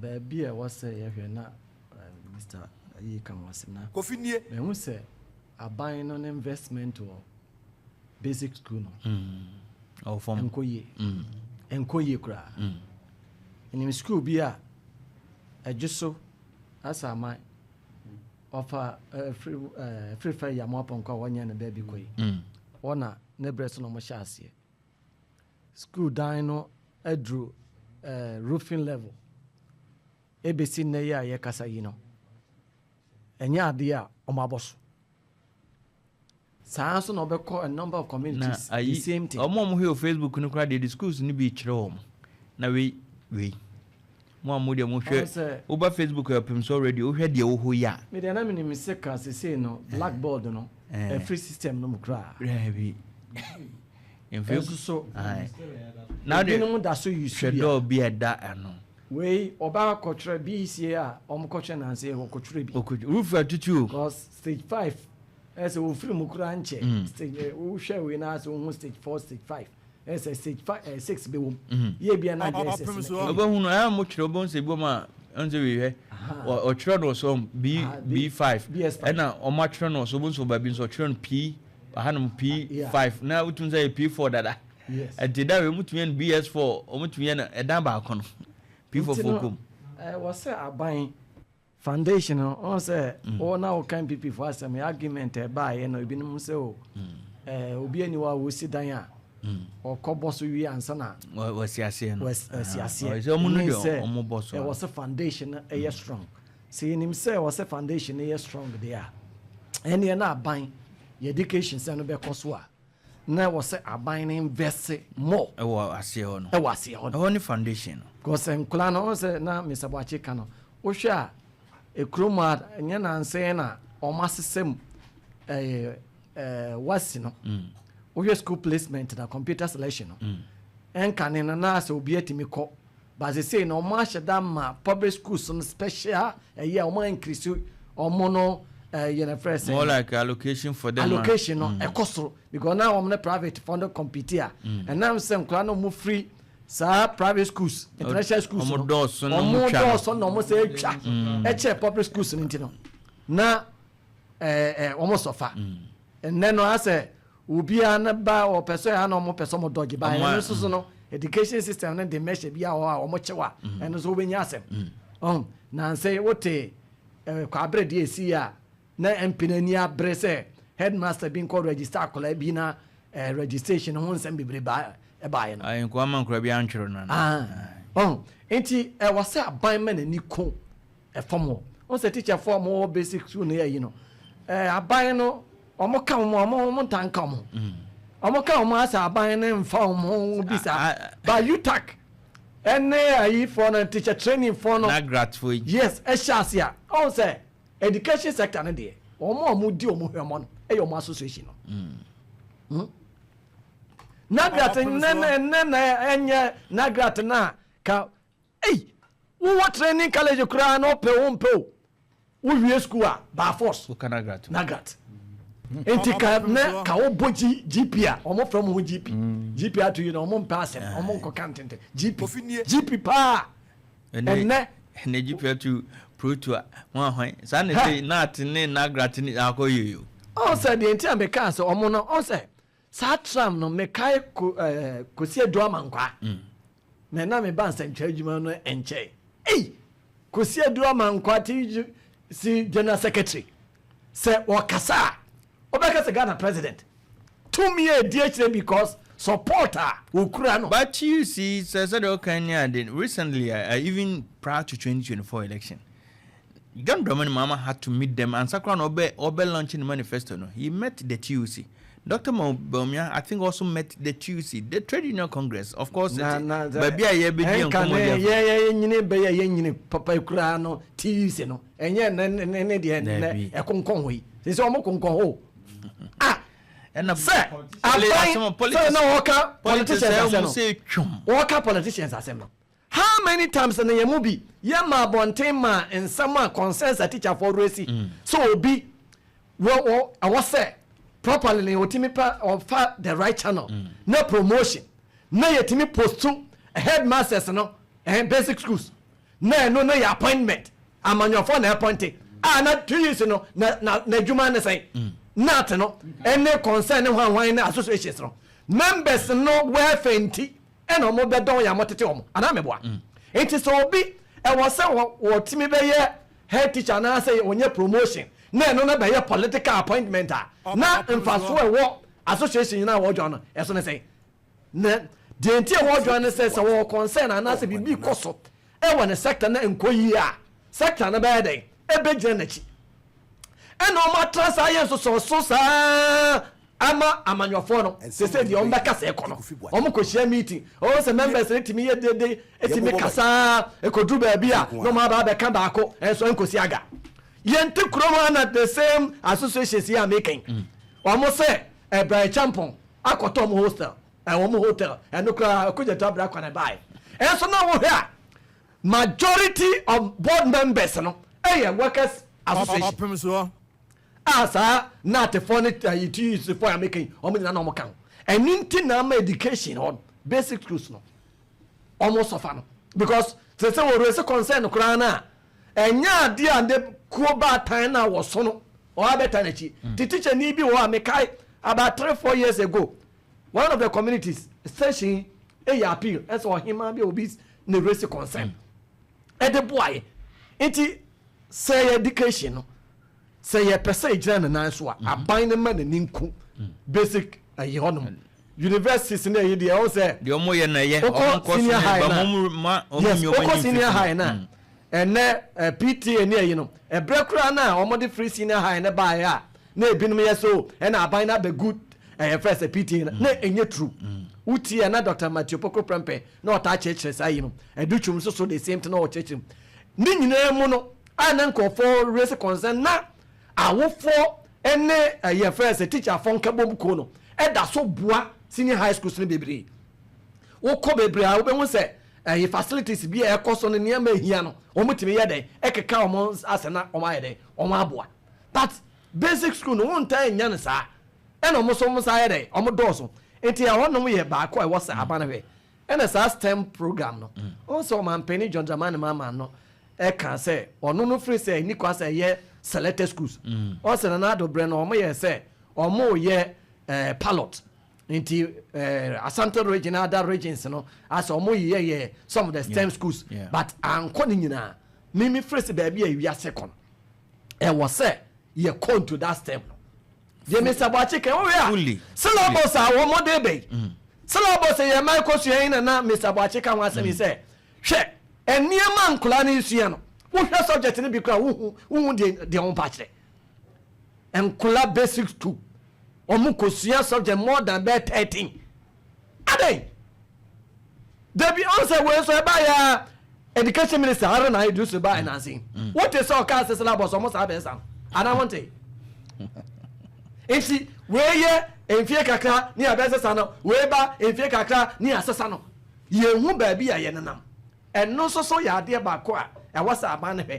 baby I was say na Mr. Yi kan wasina Kofinie me hu say aban no investment or basic school no or from enkoye kura in school bi a ajuso asa man offer free fire ya mo pon kwa wonya na baby koyi ona ne breast no mo sha ase school dan no adru roofing level ebesi na ya ye kasa yi no enya ade a o maboso so no be call a number of communities the same thing omo here Facebook no kra the schools ni bi kire o na we mo amode mo hwe over Facebook Opemsuo radio hwe de wo ho ya me de na me ni se ka se no blackboard no a free system no mo kra rebi in Facebook so now the no da so you should do be a da ano we oba kotre BCA a om kotre na se ho kotre bi roof atutu because stage 5 as we free mo kra nche stage we share we na so stage 4 stage 5 as stage 5 6 be wom ye bia na dey obo hunu a mo kire obo se bom a onse we hwe o kire no so B5 na o ma kire no so bo so ba bi so kire no P ahanum P5 na utun say P4 dada yes atida we mutun yan BS4 o mutun yan edan ba kono P4 fokum was say aban foundation on say o na o kan PP for asem argument e ba ye no ebinum say o obi ani wa wo si dan a o ko boss wi ansa na wasi ase no wasi ase so omo no de omo boss e was a foundation e strong see him say was a foundation e strong there and ye na aban your education say no be koso a na was say aban invest more e wo ase ho no e wo ase ho no foundation because enkula no say na Mr. Boachi ka no wo hwe a ekroma nya na nse na o masesem wasi no wo hwe school placement na computer selection no enkane na say obi atimi ko but they say no ma sheda ma public schools no special yeah o ma increase o mo no first more like allocation for them allocation no ekosoro because now I'm private fund compete here and now some kla no mo free sa private schools international schools no mo say twa e public schools no na almost sofa and then no ase obi an ba o person ya no mo person mo dodge ba no so no education system na the measure bia o mo chewa and so obenya asem na say wote kwa brede esi ya na empinani abrese headmaster bin call register akola bi na registration ho nsem bebre ba e ba ye no ayin ko man kura bi antwero na enti wase aban ma nani ko e form on se teacher form o basic school na yi no aban no omo ka mo tanka mo omo ka mo asa aban na mfa mo bisa ba you tak ene ayi for na teacher training for no na grateful yes e shasia on say education sector na dey omo di omo hwemo no e yo mo association no na grat na enye na grat na ka wo training college kura no pe wo mpe wo wie school a ba force wo kana grat na grat enti ka na ka wo boji GP a omo from wo GP ato you no omo mpa asem omo nko kantente GP pa enne GP ato pro to one hwan sa na say na atene na grat ni akoyoyo o say the enti ameka so omo no o say sa tram no mekai kosi aduama nkwa me na me ban sentwa adwuma no enche kosi aduama nkwa ti si general secretary say wakasa obekasa Ghana president to me DHA because supporter ukura no but you see said Okanya did recently even prior to 2024 election John Dramani Mama had to meet them and Sakran Obe launching the manifesto no he met the TUC Dr. Mobomia, I think also met the TUC, the Trade Union Congress, of course. Baby, I be Papa Kurano, TUC, no, and yet, a concon. It's almost concon. And a fair politicians assemble. How many times in the movie, Yama Bontema and someone concerns a teacher for racy? So be well, I was say. Properly otimipa or the right channel no promotion no yetimi post to headmasters no and basic schools na no ya appointment amanyofo na appointed na 2 years no na adwuma ne say not no any concern hwan na associations no members no welfare nti e no mo be don ya motete omo ana meboa enti so obi e wo se wo timi be ye head teacher na say onye promotion na no na be ye political appointment na mfaso e wo association na wo join no e so ne say na de nti e wo join ne say wo concern ana say bibi koso e wo ne sector na enkoyi a sector na be dey e be gina nachi e no ma transfer so sa ama amanyofo no se se di on beka se ekono omo ko share meeting o se members etimi ye dede etimi kasa ekodu ba bia no ma ba beka ba ko enso enkosi aga yente kroma na the same associations here making omo se Brian Champon akoto mo hostel omo hotel eno kra akuje tabra kwa na buy enso na wo here majority of board members no workers association Opemsuo asa na te phone it use for am making omo na no kan eninti na ma education on basic schools no almost suffer no because say we raise concern kura na enya ade ande ko ba tan na wo so no o abeta na chi the teacher ni bi wo amekai about 3-4 years ago one of the communities station appeal as or him be obi na raise concern e de boy enti say education no say ye pese ejira na so aban na ma na ninku basic ayi honom universities na ye de o say de omo ye na ye omo ko senior high na omo senior high na ene PTA ni ayi no e brekura na omo de free senior high na ba ya na ebinum ye so e na aban na be good first PTA na enye true uti na Dr. Matthew Poko Prempe na ota chechire sai no educhum so the same thing na o chechire ni nyina mu no ana nkofo raise concern na awofo ene ye first teacher fon kabom ko no e da so boa senior high schools ni bebre wo ko bebre a wo be hu se ye facilities bi e koso no niam ahia no o mutimi ye den e keka o mo asena o ma ye den o ma aboa but basic school no won tan nya ne sa e no mo so mo sa ye den o mo doso enti a hono ye ba ko e wo sa abana we e na sa STEM program no o so man peni John Dramani mama no e kan say ono no free say ni kwa say ye selected schools o se na do bre no o mo ye say o mo ye pilot into Asante region other regions no as o mo ye some of the STEM schools but anko ni nyina mimi free say ba bia wi second e wo say ye come to that STEM no ye Mr. Boachike o ya syllabus a wo mo dey be syllabus ye Michael Suyen na Mr. Boachike wan say me say hwe eniema nkola na isua no wo hwe subject ni bi kra wo de on pa kire nkola basics 2 omu kosua subject more than 13 adai debi on say we so e ba ya education minister Haruna na do so ba na say what is all class syllabus omo sa be san ana want it enti we ye enfie kakra ni abesesa no we ba enfie kakra ni asesa no ye hu ba bi ya ye nenam eno so ya ade ba ko a e wasa aba ne hwe